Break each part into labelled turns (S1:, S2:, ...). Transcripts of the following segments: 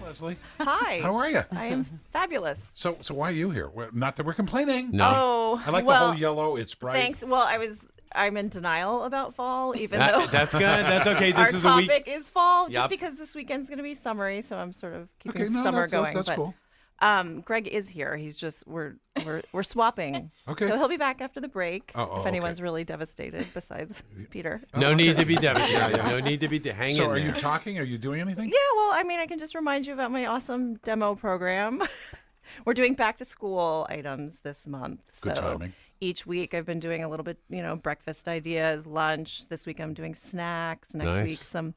S1: Leslie.
S2: Hi.
S1: How are you?
S2: I am fabulous.
S1: So why are you here? Not that we're complaining.
S3: No.
S2: Oh,
S1: I like the
S2: well,
S1: whole yellow. It's bright.
S2: Thanks. Well, I'm in denial about fall, even though
S3: That's good. That's okay.
S2: our
S3: This is a week.
S2: topic is fall,
S3: Yep.
S2: just because this weekend's going to be summery, so I'm sort of keeping
S1: Okay, no,
S2: summer
S1: that's
S2: going.
S1: that's
S2: but
S1: cool.
S2: Greg is here. He's just we're swapping.
S1: Okay.
S2: So he'll be back after the break
S1: Oh,
S2: if anyone's
S1: okay.
S2: really devastated besides Peter.
S3: No need to be devastated. No need to be hang
S1: So
S3: in
S1: are
S3: there.
S1: you talking? Are you doing anything?
S2: Yeah, well, I mean, I can just remind you about my awesome demo program. We're doing back to school items this month.
S1: Good
S2: so
S1: timing.
S2: each week I've been doing a little bit, breakfast ideas, lunch. This week I'm doing snacks. Next
S3: Nice.
S2: week some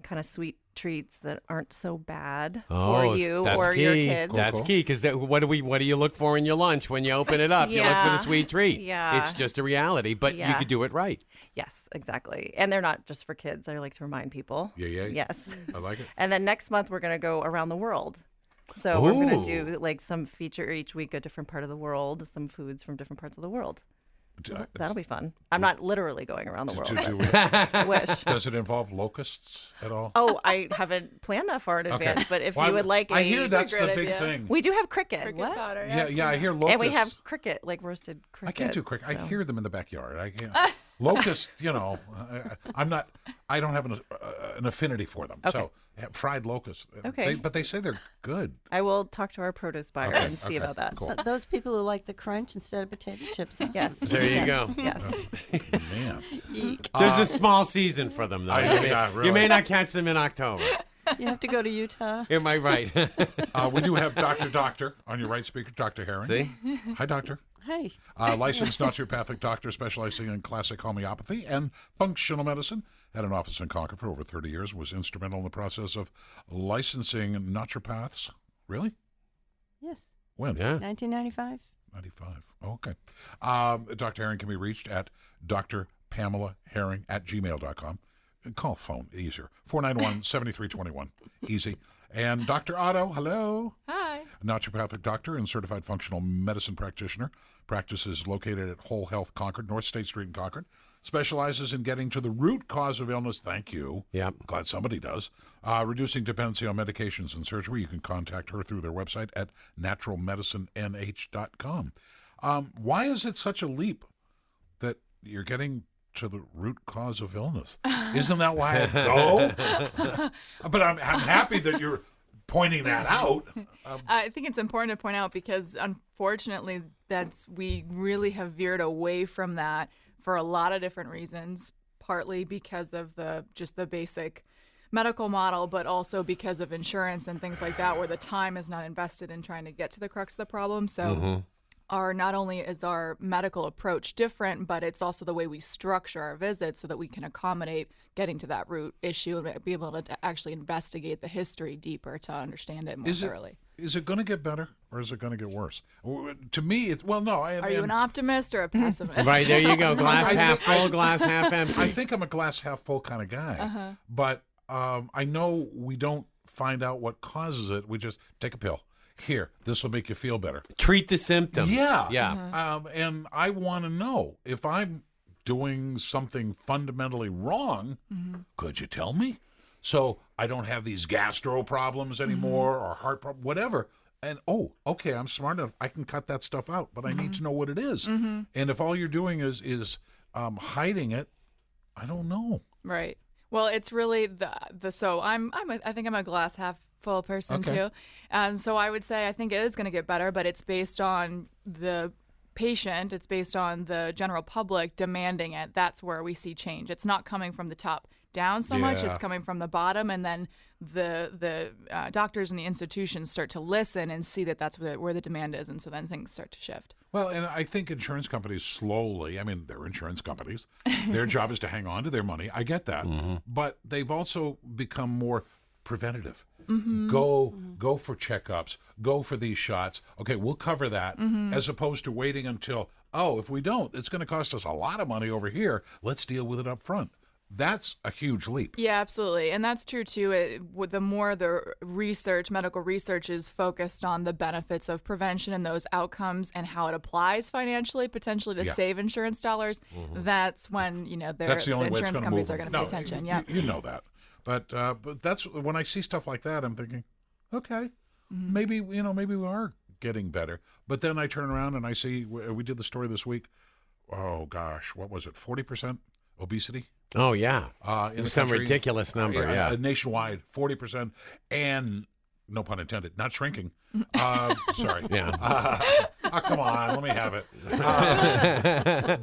S2: kind of sweet treats that aren't so bad
S3: Oh,
S2: for you
S3: that's
S2: or
S3: key.
S2: your kids.
S1: Cool.
S3: That's key because what do you look for in your lunch when you open it up? You look for
S2: Yeah.
S3: the sweet treat.
S2: Yeah.
S3: It's just a reality, but you
S2: Yeah.
S3: could do it right.
S2: Yes, exactly. And they're not just for kids. I like to remind people.
S1: Yeah.
S2: Yes.
S1: I like it.
S2: And then next month we're going to go around the world. So we're going to
S3: Ooh.
S2: do like some feature each week, a different part of the world, some foods from different parts of the world. That'll be fun. I'm not literally going around the world. But I wish.
S1: Does it involve locusts at all?
S2: Oh, I haven't planned that far in advance, but if
S1: Well,
S2: you would like
S1: I hear that's the
S4: great
S1: big
S4: idea.
S1: thing.
S2: we do have cricket.
S4: Cricket
S2: What?
S4: powder.
S1: Yeah, I hear locusts.
S2: And we have cricket, like roasted cricket.
S1: I can't do cricket. I hear them in the backyard. I can't. Locusts, I don't have an affinity for them.
S2: Okay.
S1: So fried locusts.
S2: Okay.
S1: But they say they're good.
S2: I will talk to our produce buyer
S1: Okay,
S2: and see
S1: okay,
S2: about that.
S1: cool.
S5: So those people who like the crunch instead of potato chips. Huh?
S2: Yes.
S3: There you go.
S2: Yes.
S1: Man.
S5: Eek.
S3: There's a small season for them, though.
S1: Yeah, really.
S3: You may not catch them in October.
S5: You have to go to Utah.
S3: Am I right?
S1: We do have Doctor on your right speaker, Dr. Herring.
S3: See?
S1: Hi, Doctor.
S5: Hey.
S1: Licensed naturopathic doctor specializing in classic homeopathy and functional medicine. Had an office in Concord for over 30 years. Was instrumental in the process of licensing naturopaths. Really?
S5: Yes.
S1: When?
S3: Yeah.
S5: 1995.
S1: 95. Oh, okay. Dr. Herring can be reached at drpamelaherring@gmail.com. Call phone, easier. 491-7321. Easy. And Dr. Otto, hello.
S4: Hi.
S1: Naturopathic doctor and certified functional medicine practitioner. Practice is located at Whole Health Concord, North State Street in Concord. Specializes in getting to the root cause of illness. Thank you.
S3: Yep.
S1: Glad somebody does. Reducing dependency on medications and surgery. You can contact her through their website at naturalmedicinenh.com. Why is it such a leap that you're getting to the root cause of illness? Isn't that why I go? But I'm happy that you're pointing that out.
S4: I think it's important to point out because unfortunately we really have veered away from that for a lot of different reasons, partly because of the basic medical model, but also because of insurance and things like that, where the time is not invested in trying to get to the crux of the problem. So not only is our medical approach different, but it's also the way we structure our visits so that we can accommodate getting to that root issue and be able to actually investigate the history deeper to understand it more thoroughly.
S1: Is it going to get better or is it going to get worse? To me, no.
S4: Are you an optimist or a pessimist?
S3: Right, there you go. Glass half full, glass half empty.
S1: I think I'm a glass half full kind of guy. But I know we don't find out what causes it. We just take a pill. Here, this will make you feel better.
S3: Treat the symptoms.
S1: Yeah.
S3: Yeah.
S1: And I want to know if I'm doing something fundamentally wrong, could you tell me? So I don't have these gastro problems anymore or heart problems, whatever. And, okay, I'm smart enough. I can cut that stuff out, but I need to know what it is. And if all you're doing is hiding it, I don't know.
S4: Right. Well, it's really so I think I'm a glass half full person too. So I would say I think it is going to get better, but it's based on the patient. It's based on the general public demanding it. That's where we see change. It's not coming from the top down so much. It's coming from the bottom, and then the doctors and the institutions start to listen and see that that's where the demand is, and so then things start to shift.
S1: Well, and I think insurance companies slowly, they're insurance companies. Their job is to hang on to their money. I get that. But they've also become more preventative. Go for checkups. Go for these shots. Okay, we'll cover that, as opposed to waiting until, if we don't, it's going to cost us a lot of money over here. Let's deal with it up front. That's a huge leap.
S4: Yeah, absolutely. And that's true, too. The more the medical research is focused on the benefits of prevention and those outcomes and how it applies financially, potentially to save insurance dollars, that's when,
S1: That's the only way it's
S4: insurance
S1: going to
S4: companies
S1: move.
S4: are going to pay attention. Yeah.
S1: You know that. But that's when I see stuff like that, I'm thinking, okay, maybe we are getting better. But then I turn around and I see, we did the story this week. Oh, gosh, what was it? 40% obesity?
S3: Oh, yeah.
S1: In the
S3: Some
S1: country.
S3: ridiculous number, yeah.
S1: Nationwide, 40%, and no pun intended, not shrinking. Sorry.
S3: Yeah.
S1: Come on, let me have it.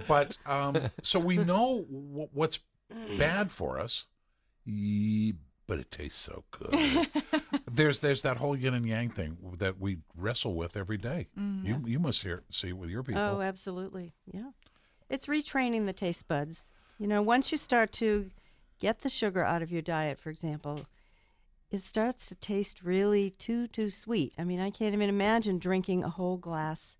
S1: But so we know what's bad for us, but it tastes so good. There's that whole yin and yang thing that we wrestle with every day. You must see it with your people.
S5: Oh, absolutely. Yeah. It's retraining the taste buds. Once you start to get the sugar out of your diet, for example, it starts to taste really too sweet. I mean, I can't even imagine drinking a whole glass,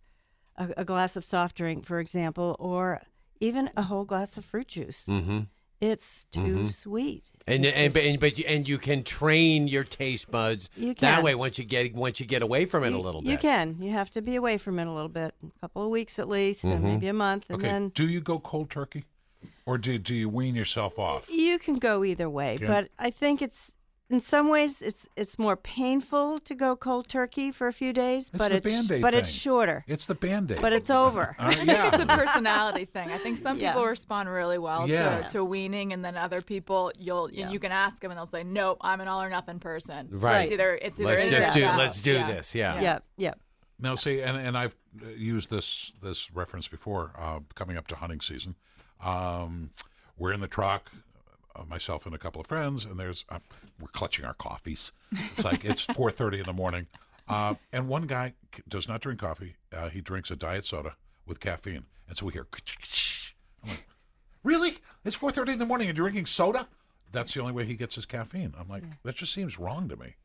S5: a glass of soft drink, for example, or even a whole glass of fruit juice.
S3: Mm-hmm.
S5: It's too sweet.
S3: And you can train your taste buds that way once you get away from it a little bit.
S5: You can. You have to be away from it a little bit, a couple of weeks at least, and maybe a month, and then
S1: do you go cold turkey, or do you wean yourself off?
S5: You can go either way, but I think it's in some ways it's more painful to go cold turkey for a few days, but it's shorter.
S1: It's the Band-Aid.
S5: But it's over.
S4: I think it's a personality thing. I think some people respond really well to weaning, and then other people you can ask them and they'll say, "Nope, I'm an all or nothing person."
S3: Right.
S4: It's either
S3: let's do this. Yeah.
S5: Yeah.
S1: Now, see, and I've used this reference before. Coming up to hunting season, we're in the truck. Myself and a couple of friends, and we're clutching our coffees. It's like it's 4:30 in the morning, and one guy does not drink coffee. He drinks a diet soda with caffeine, and so we hear. I'm like, really? It's 4:30 in the morning and you're drinking soda? That's the only way he gets his caffeine. I'm like, that just seems wrong to me.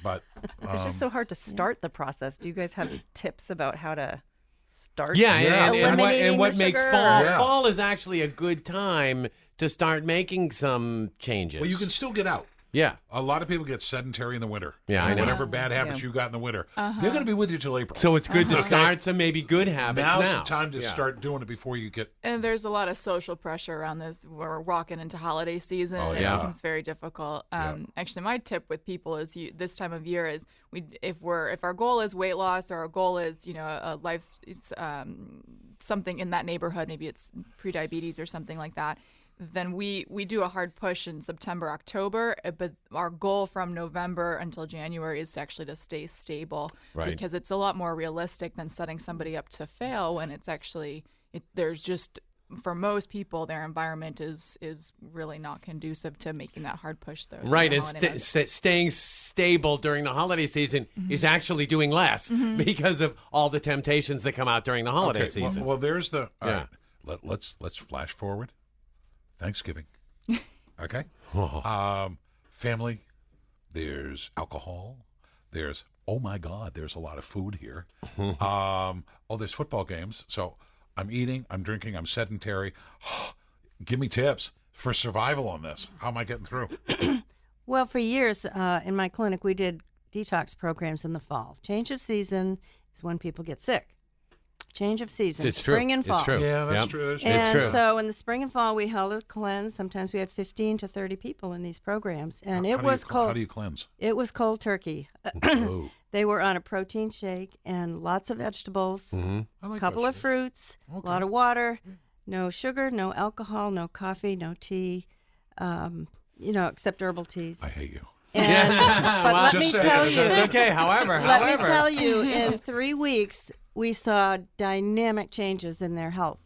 S1: But
S2: it's just so hard to start the process. Do you guys have tips about how to start?
S3: Yeah, and what
S2: the
S3: makes
S2: sugar?
S3: fall is actually a good time to start making some changes.
S1: Well, you can still get out.
S3: Yeah.
S1: A lot of people get sedentary in the winter.
S3: Yeah, I know.
S1: Whatever bad habits you got in the winter, they're going to be with you till April.
S3: So it's good to start some maybe good habits now.
S1: Now's the time to start doing it before you get...
S4: And there's a lot of social pressure around this. We're walking into holiday season, and it becomes very difficult. Actually, my tip with people is this time of year is if our goal is weight loss, or our goal is a life something in that neighborhood, maybe it's prediabetes or something like that, then we do a hard push in September, October, but our goal from November until January is actually to stay stable, because it's a lot more realistic than setting somebody up to fail when it's actually there's just, for most people, their environment is really not conducive to making that hard push.
S3: Right, and staying stable during the holiday season is actually doing less because of all the temptations that come out during the holiday season.
S1: Well, there's the... Let's flash forward. Thanksgiving. Okay? Family. There's alcohol. There's, oh my God, there's a lot of food here. There's football games. So I'm eating, I'm drinking, I'm sedentary. Give me tips for survival on this. How am I getting through?
S5: Well, for years in my clinic, we did detox programs in the fall. Change of season is when people get sick. Change of season.
S3: It's true.
S5: Spring and fall.
S3: It's true.
S1: Yeah, that's true.
S3: It's
S5: And so in the spring and fall, we held a cleanse. Sometimes we had 15 to 30 people in these programs. And cold.
S1: How do you cleanse?
S5: It was cold turkey.
S1: Oh.
S5: They were on a protein shake and lots of vegetables, a couple of fruits, a lot of water, no sugar, no alcohol, no coffee, no tea, except herbal teas.
S1: I hate you.
S5: But let me tell you.
S3: Okay, however.
S5: Let me tell you, in 3 weeks, we saw dynamic changes in their health.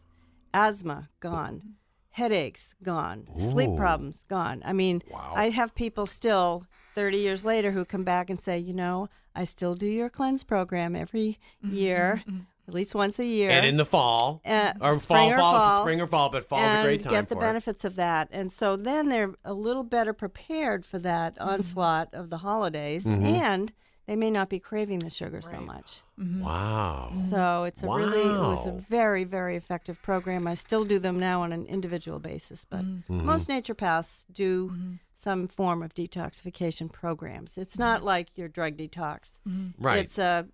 S5: Asthma, gone. Headaches, gone. Sleep problems, gone. I mean, I have people still 30 years later who come back and say, I still do your cleanse program every year, at least once a year.
S3: And in the fall. Or spring or fall, but fall's a great time
S5: get the
S3: for
S5: benefits of that. And so then they're a little better prepared for that onslaught of the holidays. And they may not be craving the sugar so much.
S3: Wow.
S5: So it's it was a
S3: Wow.
S5: very, very effective program. I still do them now on an individual basis, but most naturopaths do some form of detoxification programs. It's not like your drug detox.
S3: Right.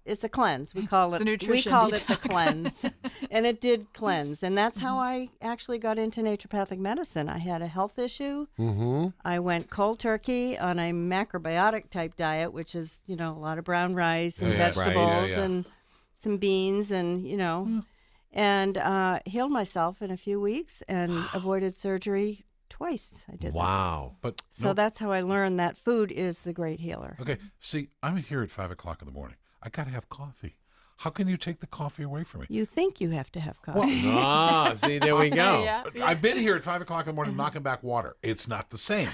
S5: It's a cleanse. We call it
S4: a nutrition
S5: we called it the
S4: detox.
S5: cleanse. And it did cleanse. And that's how I actually got into naturopathic medicine. I had a health issue. I went cold turkey on a macrobiotic type diet, which is, a lot of brown rice and
S1: Yeah, yeah. Right,
S5: vegetables
S1: yeah, yeah.
S5: and some beans and, and healed myself in a few weeks and avoided surgery twice. I did that.
S3: Wow.
S1: But
S5: So
S1: no,
S5: that's how I learned that food is the great healer.
S1: okay. See, I'm here at 5 o'clock in the morning. I got to have coffee. How can you take the coffee away from me?
S5: You think you have to have coffee.
S3: Ah, see, there we go.
S4: Yeah.
S1: I've been here at 5 o'clock in the morning knocking back water. It's not the same.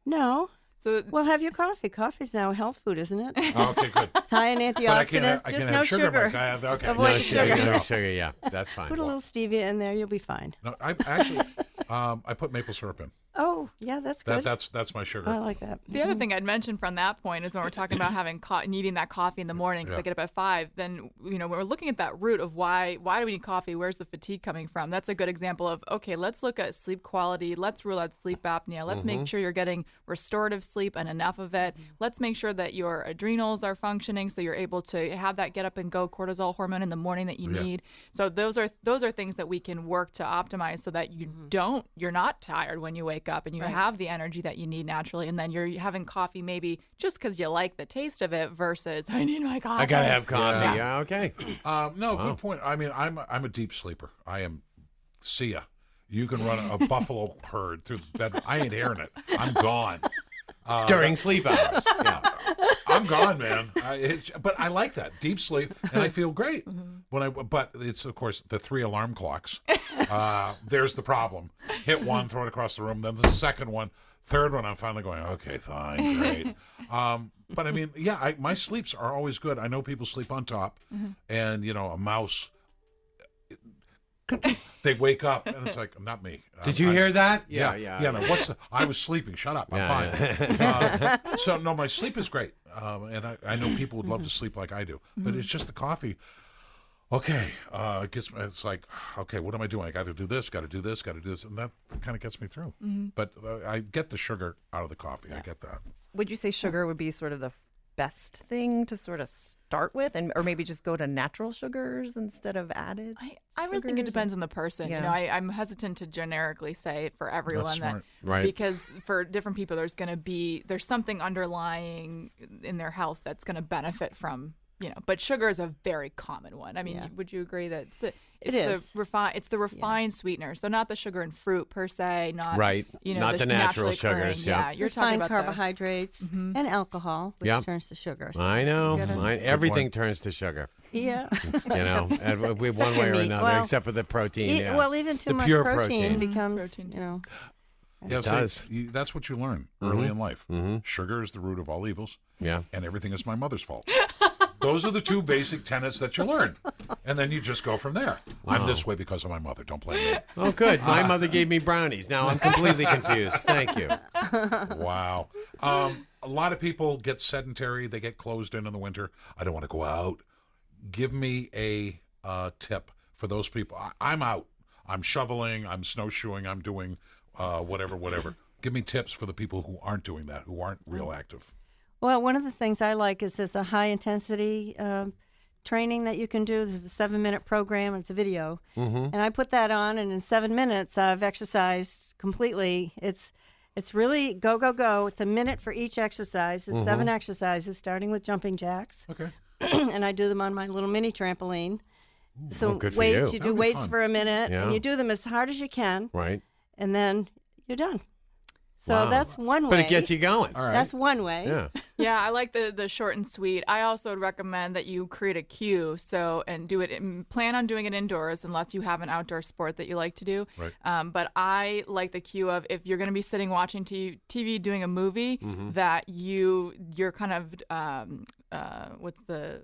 S5: No.
S4: So
S5: Well, have your coffee. Coffee's now a health food, isn't it? It's
S1: Okay, good.
S5: high in
S1: But
S5: antioxidants.
S1: I can't have,
S5: just no
S1: have sugar.
S5: sugar.
S1: Mike. I have, okay.
S5: Avoid
S3: No sugar.
S5: sugar.
S3: No sugar. Yeah, that's fine.
S5: Put a little stevia in there. You'll be fine.
S1: No, I actually, I put maple syrup in.
S5: Oh, yeah, that's good.
S1: That's my sugar.
S5: I like that.
S4: the other thing I'd mention from that point is when we're talking about having needing that coffee in the morning because
S1: Yeah.
S4: I get up at 5, then when we're looking at that root of why do we need coffee? Where's the fatigue coming from? That's a good example of, okay, let's look at sleep quality. Let's rule out sleep apnea. Let's make sure you're getting restorative sleep and enough of it. Let's make sure that your adrenals are functioning so you're able to have that get up and go cortisol hormone in the morning that you
S1: Yeah.
S4: need. So those are things that we can work to optimize so that you're not tired when you wake up and you have the energy that you need naturally, and then you're having coffee maybe just because you like the taste of it versus I need my coffee.
S3: I gotta have coffee.
S1: Yeah.
S3: Yeah, okay.
S1: No, good point. I mean, I'm a deep sleeper. I am. See ya. You can run a buffalo herd through the bed. I ain't hearing it. I'm gone.
S3: During sleep hours. Yeah.
S1: I'm gone, man. But I like that deep sleep, and I feel great but it's of course the 3 alarm clocks. There's the problem. Hit one, throw it across the room. Then the second one, third one. I'm finally going. Okay, fine, great. But I mean, yeah, my sleeps are always good. I know people sleep on top, and a mouse. They wake up and it's like, not me.
S3: Did you hear that?
S1: Yeah. No, I was sleeping. Shut up. I'm fine. So no, my sleep is great, and I know people would love to sleep like I do, but it's just the coffee. Okay, it's like, okay, what am I doing? I got to do this, and that kind of gets me through. But I get the sugar out of the coffee. I get that.
S2: Would you say sugar would be sort of the best thing to sort of start with, or maybe just go to natural sugars instead of added?
S4: I really think it
S2: sugars?
S4: depends on the person.
S2: Yeah.
S4: I'm hesitant to generically say for everyone that
S1: smart.
S3: Right.
S4: because for different people there's something underlying in their health that's going to benefit from but sugar is a very common one. I mean,
S5: Yeah.
S4: would you agree that
S5: is.
S4: the refined sweetener, so not the sugar in fruit per se, not
S3: Right. Not the natural
S4: naturally occurring-
S3: sugars, yeah.
S4: you're talking
S5: Refined
S4: about
S5: carbohydrates and alcohol, which
S3: Yeah.
S5: turns to sugar. So
S3: I know.
S5: gotta-
S3: Everything turns to sugar.
S5: yeah.
S3: And we one way or
S5: meat.
S3: another,
S5: Well,
S3: except for the protein. Yeah.
S5: Well, even too
S3: The
S5: much
S3: pure
S5: protein
S3: protein.
S5: becomes,
S4: Protein.
S1: Yeah,
S3: It
S1: see,
S3: does.
S1: that's what you learn early in life. Sugar is the root of all evils,
S3: Yeah.
S1: and everything is my mother's fault. Those are the 2 basic tenets that you learn, and then you just go from there. I'm this way because of my mother. Don't blame me.
S3: Oh, good. My mother gave me brownies. Now I'm completely confused. Thank you.
S1: Wow. A lot of people get sedentary. They get closed in the winter. I don't want to go out. Give me a tip for those people. I'm out. I'm shoveling. I'm snowshoeing. I'm doing whatever. Give me tips for the people who aren't doing that, who aren't real active.
S5: Well, one of the things I like is there's a high-intensity training that you can do. This is a 7-minute program. It's a video. And I put that on, and in 7 minutes, I've exercised completely. It's really go, go, go. It's a minute for each exercise. There's 7 exercises, starting with jumping jacks.
S1: Okay.
S5: And I do them on my little mini trampoline. So
S3: good for
S5: weights,
S3: you.
S5: you do
S1: That'll be
S5: weights
S1: fun.
S5: for a minute,
S3: Yeah.
S5: and you do them as hard as you can,
S3: Right.
S5: and then you're done. So
S3: Wow.
S5: that's one way.
S3: But it gets you going.
S1: All right.
S5: That's one way.
S3: Yeah.
S4: Yeah, I like the short and sweet. I also would recommend that you create a queue, and do it. Plan on doing it indoors, unless you have an outdoor sport that you like to do.
S1: Right.
S4: But I like the queue of if you're going to be sitting watching TV doing a movie, that you're kind of what's the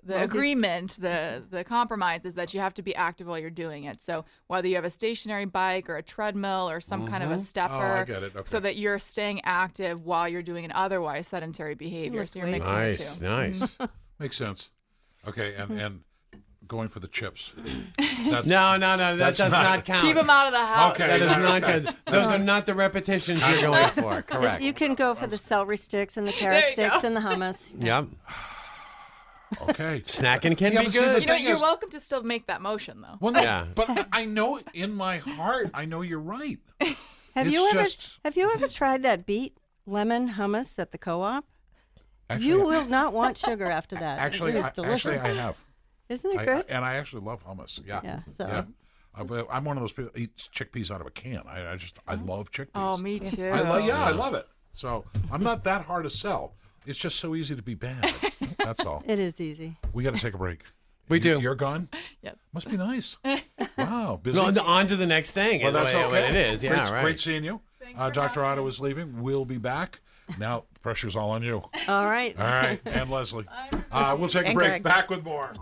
S4: agreement, the compromise is that you have to be active while you're doing it. So whether you have a stationary bike or a treadmill or some kind of a stepper,
S1: I get it. Okay.
S4: so that you're staying active while you're doing an otherwise sedentary behavior. So you're mixing the two.
S3: Nice.
S1: Makes sense. Okay, and going for the chips.
S3: No, that does not count.
S4: Keep them out of the house.
S1: Okay.
S3: That is not good. Those are not the repetitions you're going for. Correct.
S5: You can go for the celery sticks and the carrot
S4: There you
S5: sticks
S4: go.
S5: and the hummus.
S3: Yep.
S1: Okay.
S3: Snacking can
S1: Yeah,
S3: be
S1: but see, the
S3: good.
S4: You know,
S1: thing
S4: you're
S1: is-
S4: welcome to still make that motion though.
S1: Well, no,
S3: Yeah.
S1: but I know in my heart, I know you're right.
S5: Have
S1: It's
S5: you ever
S1: just-
S5: have you ever tried that beet lemon hummus at the co-op?
S1: Actually,
S5: You will not want sugar after that.
S1: Actually,
S5: it is delicious.
S1: I have.
S5: Isn't it good?
S1: And I actually love hummus. Yeah.
S5: Yeah, so-
S1: Yeah. But I'm one of those people that eats chickpeas out of a can. I love chickpeas.
S4: Oh, me too.
S1: I love it. So I'm not that hard to sell. It's just so easy to be bad. That's all.
S5: It is easy.
S1: We got to take a break.
S3: We do.
S1: You're gone?
S4: Yes.
S1: Must be nice. Wow. Busy.
S3: No, on to the next thing.
S1: Well,
S3: is the
S1: that's
S3: way
S1: okay.
S3: it is. Yeah,
S1: great,
S3: right.
S1: Great seeing you.
S4: for
S1: Dr.
S4: having
S1: Otto
S4: me.
S1: is leaving. We'll be back. Now, pressure's all on you.
S5: All right.
S1: All right. And Leslie. We'll take a
S2: And
S1: break.
S2: Greg.
S1: Back with more.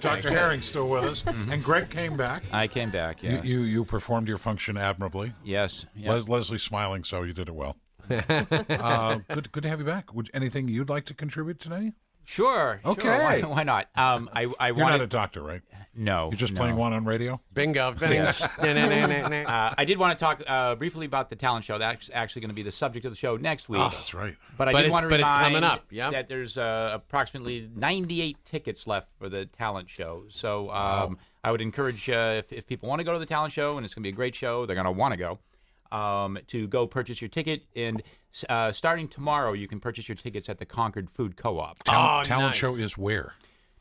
S1: Dr. Herring's still with us, and Greg came back.
S6: I came back, yes.
S1: You performed your function admirably.
S6: Yes. Yes.
S1: Leslie's smiling, so you did it well. Good to have you back. Anything you'd like to contribute today?
S6: Sure.
S1: Okay.
S6: Why not? I
S1: You're
S6: wanted...
S1: not a doctor, right?
S6: No.
S1: You're just
S6: no.
S1: playing one on radio?
S3: Bingo.
S6: Yes.
S3: Nah.
S6: I did want to talk briefly about the talent show. That's actually going to be the subject of the show next week.
S1: That's right.
S6: But I
S3: But
S6: did
S3: it's-
S6: want to
S3: but it's
S6: remind
S3: coming up, yep.
S6: that there's approximately 98 tickets left for the talent show. So I would encourage if people want to go to the talent show, and it's going to be a great show, they're going to want to go purchase your ticket. And starting tomorrow, you can purchase your tickets at the Concord Food Co-op.
S1: Talent
S3: nice.
S1: show is where?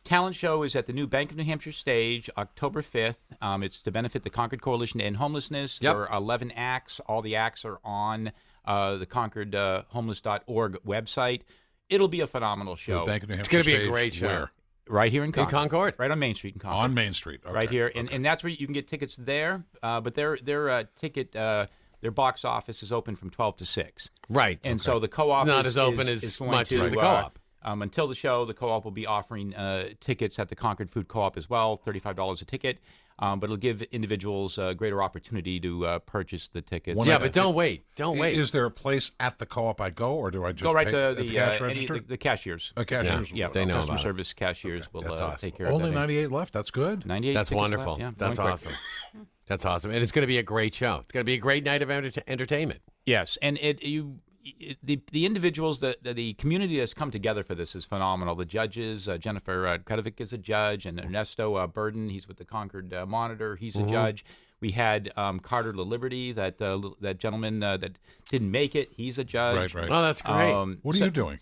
S6: Talent show is at the new Bank of New Hampshire stage, October 5th. It's to benefit the Concord Coalition to End Homelessness.
S3: Yep.
S6: There are 11 acts. All the acts are on the ConcordHomeless.org website. It'll be a phenomenal show.
S1: The Bank of New
S3: It's
S1: Hampshire
S3: going to be a
S1: stage,
S3: great show.
S1: Where?
S6: Right here in Concord.
S3: Concord?
S6: Right on Main Street in Concord.
S1: On Main Street. Okay.
S6: Right here. And that's where you can get tickets there. But their box office is open from 12 to 6.
S3: Right.
S6: And so the co-op
S3: It's not
S6: is
S3: as open
S6: is
S3: as
S6: going
S3: much
S6: to,
S3: as the co-op.
S6: Until the show, the co-op will be offering tickets at the Concord Food Co-op as well, $35 a ticket. But it'll give individuals a greater opportunity to purchase the tickets.
S1: One
S3: Yeah,
S1: of
S3: but don't wait. Don't wait.
S1: Is there a place at the co-op I go, or do I just
S6: Go right
S1: pay
S6: to
S1: at the cash
S6: any
S1: register?
S6: the cashiers.
S1: Cashiers.
S6: Yeah,
S3: They know
S6: customer
S3: about it.
S6: service cashiers will
S3: That's awesome.
S6: take care of
S1: Only
S6: that.
S1: 98 left. That's good.
S6: 98
S3: That's
S6: tickets
S3: wonderful.
S6: left, yeah,
S3: That's
S6: going quick.
S3: awesome. That's awesome. And it's going to be a great show. It's going to be a great night of entertainment.
S6: Yes, and the individuals, the community that's come together for this is phenomenal. The judges, Jennifer Kudovic is a judge, and Ernesto Burden, he's with the Concord Monitor, he's a judge. We had Carter LaLiberty, that gentleman that didn't make it, he's a judge.
S1: Right.
S3: Oh, that's great.
S1: What are you doing?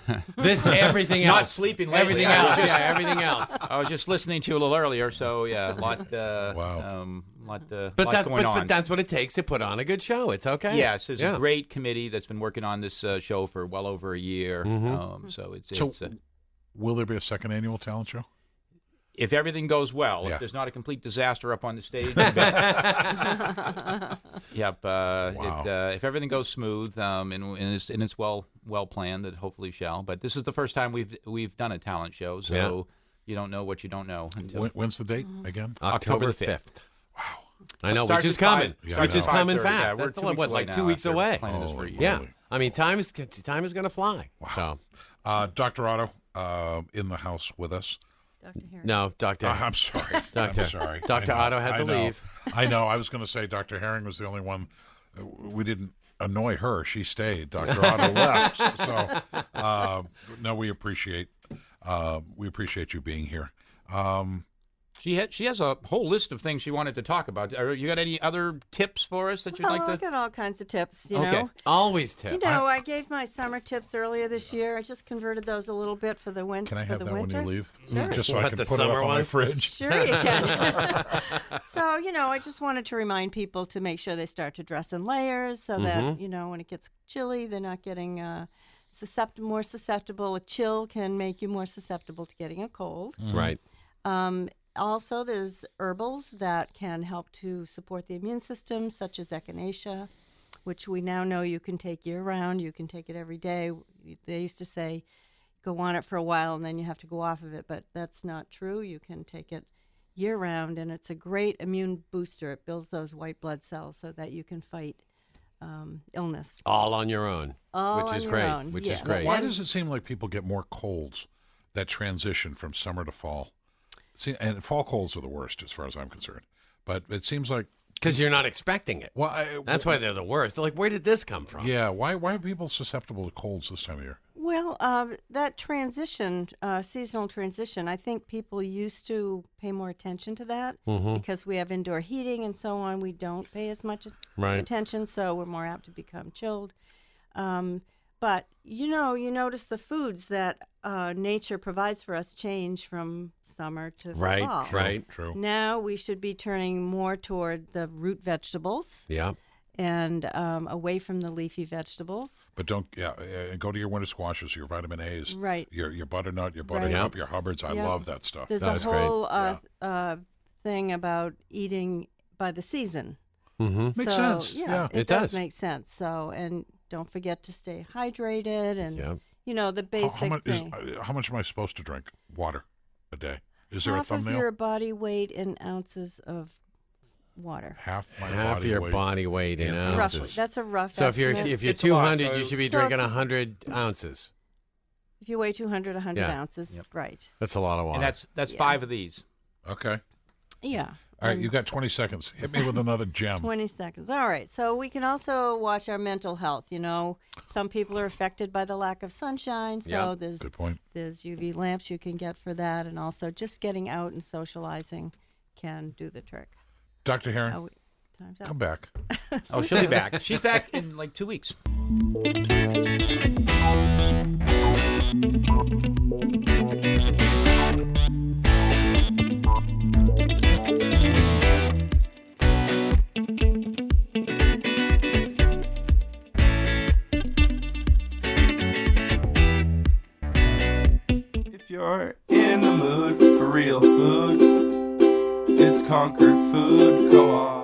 S3: Everything
S6: Not
S3: else.
S6: sleeping lately.
S3: Everything
S6: I was
S3: else.
S6: just-
S3: Yeah, everything else.
S6: I was just listening to you a little earlier, so yeah, a lot,
S1: Wow.
S6: lot
S3: But
S6: going on.
S3: but that's what it takes to put on a good show. It's okay.
S6: Yes, there's
S3: Yeah.
S6: a great committee that's been working on this show for well over a year. So it's
S1: Will there be a second annual talent show?
S6: if everything goes well,
S1: Yeah.
S6: if there's not a complete disaster up on the stage. Yep.
S1: Wow.
S6: If everything goes smooth and it's well planned, it hopefully shall. But this is the first time we've done a talent show, so you don't know what you don't know until
S1: When's the date again?
S6: October the 5th.
S3: I know,
S6: Starts
S3: which is
S6: at 5.
S3: coming.
S1: Yeah,
S3: Which
S1: I
S3: is
S1: know.
S3: coming
S6: 5:30.
S3: fast.
S6: Yeah, we're
S3: That's
S6: 2 weeks away
S3: like
S6: now
S3: 2 weeks
S6: after
S3: away.
S6: planning this for a year.
S3: Yeah.
S1: Holy.
S3: I mean, time is going to fly. So,
S1: Dr. Otto in the house with us.
S5: Dr. Herring.
S3: no, Doctor.
S1: I'm sorry.
S3: Doctor.
S1: I'm sorry.
S3: Dr.
S1: I know,
S3: Otto had to
S1: I know.
S3: leave.
S1: I know. I was going to say Dr. Herring was the only one. We didn't annoy her. She stayed. Dr. Otto left. So, no, we appreciate you being here.
S6: She has a whole list of things she wanted to talk about. You got any other tips for us that you'd like to?
S5: I got all kinds of tips, you
S6: Okay.
S5: know.
S3: Always tip.
S5: You know, I gave my summer tips earlier this year. I just converted those a little bit for the winter.
S1: Can I have that
S5: winter.
S1: when you leave?
S5: Sure.
S1: Just so I
S3: What,
S1: can
S3: the
S1: put it up
S3: summer
S1: on my
S3: one?
S1: fridge.
S5: Sure you can. So, you know, I just wanted to remind people to make sure they start to dress in layers so that, you know, when it gets chilly, they're not getting more susceptible. A chill can make you more susceptible to getting a cold.
S3: Right.
S5: Also, there's herbals that can help to support the immune system, such as echinacea, which we now know you can take year-round. You can take it every day. They used to say go on it for a while and then you have to go off of it, but that's not true. You can take it year-round, and it's a great immune booster. It builds those white blood cells so that you can fight illness.
S3: All on your own,
S5: All
S3: which
S5: on
S3: is
S5: your
S3: great.
S5: own,
S3: Which
S5: yes.
S3: is great.
S1: Why does it seem like people get more colds that transition from summer to fall? See, and fall colds are the worst as far as I'm concerned. But it seems like
S3: Because you're not expecting it.
S1: well,
S3: That's why they're the worst. They're like, where did this come from?
S1: Yeah, why are people susceptible to colds this time of year?
S5: Well, that transition, seasonal transition, I think people used to pay more attention to that because we have indoor heating and so on. We don't pay as much
S3: Right.
S5: attention, so we're more apt to become chilled. But, you know, you notice the foods that nature provides for us change from summer to
S3: Right,
S5: fall.
S3: right.
S1: True.
S5: Now we should be turning more toward the root vegetables
S3: Yeah.
S5: and away from the leafy vegetables.
S1: But don't go to your winter squashes, your vitamin A's,
S5: Right.
S1: your butternut, your
S5: Right.
S1: buttercup, your Hubbards. I
S5: Yeah.
S1: love that stuff.
S5: There's
S3: That's
S5: a
S3: great.
S5: whole thing about eating by the season.
S3: Mm-hmm.
S1: Makes
S5: So,
S1: sense.
S5: Yeah,
S1: Yeah.
S5: it
S3: It
S5: does
S3: does.
S5: make sense. So, and don't forget to stay hydrated and,
S3: Yeah.
S5: you know, the basic thing.
S1: How much am I supposed to drink water a day? Is there a
S5: Half of
S1: thumbnail?
S5: your body weight in ounces of water.
S1: Half my
S3: Half
S1: body
S3: your
S1: weight.
S3: body weight in
S1: Yeah.
S5: Roughly.
S3: ounces.
S5: That's a rough
S3: So if you're
S5: estimate.
S6: It's a lot.
S3: 200, you should be
S5: So
S3: drinking
S5: if-
S3: 100 ounces.
S5: If you weigh 100
S3: Yeah.
S5: ounces, right.
S3: That's a lot of water.
S6: And that's
S5: Yeah.
S6: 5 of these.
S1: Okay.
S5: Yeah.
S1: All right, you got 20 seconds. Hit me with another gem.
S5: 20 seconds. All right. So we can also watch our mental health. You know, some people are affected by the lack of sunshine. So
S3: Yep.
S5: there's
S1: Good point.
S5: UV lamps you can get for that. And also just getting out and socializing can do the trick.
S1: Dr. Herring,
S5: Oh, time's up.
S1: come back.
S6: Oh, she'll be back. She's back in like 2 weeks.
S7: If you're in the mood for real food, it's Concord Food Co-op.